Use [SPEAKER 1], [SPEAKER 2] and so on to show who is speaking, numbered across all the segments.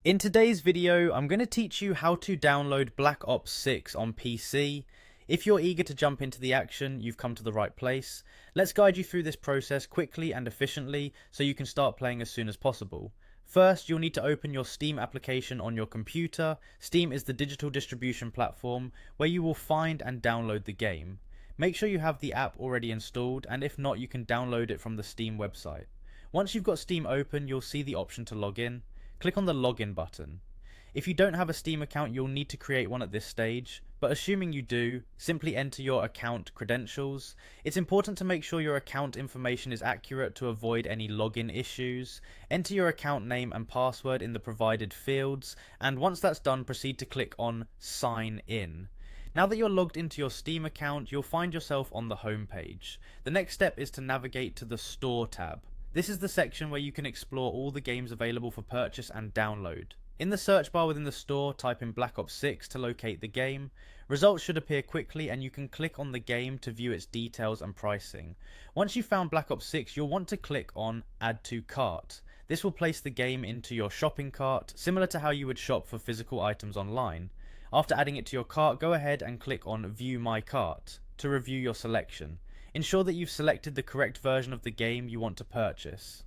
[SPEAKER 1] In today's video, I'm going to teach you how to download Black Ops 6 on PC. If you're eager to jump into the action, you've come to the right place. Let's guide you through this process quickly and efficiently so you can start playing as soon as possible. First, you'll need to open your Steam application on your computer. Steam is the digital distribution platform where you will find and download the game. Make sure you have the app already installed, and if not, you can download it from the Steam website. Once you've got Steam open, you'll see the option to log in. Click on the login button. If you don't have a Steam account, you'll need to create one at this stage, but assuming you do, simply enter your account credentials. It's important to make sure your account information is accurate to avoid any login issues. Enter your account name and password in the provided fields, and once that's done, proceed to click on Sign In. Now that you're logged into your Steam account, you'll find yourself on the home page. The next step is to navigate to the Store tab. This is the section where you can explore all the games available for purchase and download. In the search bar within the store, type in Black Ops 6 to locate the game. Results should appear quickly, and you can click on the game to view its details and pricing. Once you've found Black Ops 6, you'll want to click on Add to Cart. This will place the game into your shopping cart, similar to how you would shop for physical items online. After adding it to your cart, go ahead and click on View My Cart to review your selection. Ensure that you've selected the correct version of the game you want to purchase.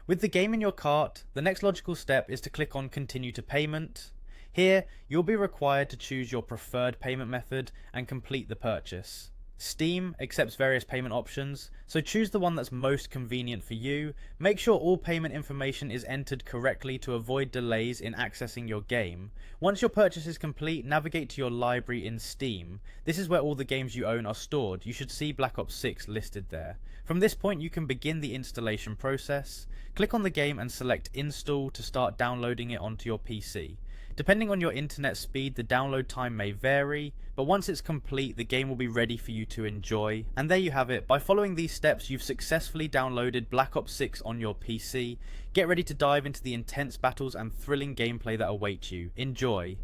[SPEAKER 1] With the game in your cart, the next logical step is to click on Continue to Payment. Here, you'll be required to choose your preferred payment method and complete the purchase. Steam accepts various payment options, so choose the one that's most convenient for you. Make sure all payment information is entered correctly to avoid delays in accessing your game. Once your purchase is complete, navigate to your library in Steam. This is where all the games you own are stored. You should see Black Ops 6 listed there. From this point, you can begin the installation process. Click on the game and select Install to start downloading it onto your PC. Depending on your internet speed, the download time may vary, but once it's complete, the game will be ready for you to enjoy. And there you have it. By following these steps, you've successfully downloaded Black Ops 6 on your PC. Get ready to dive into the intense battles and thrilling gameplay that await you. Enjoy!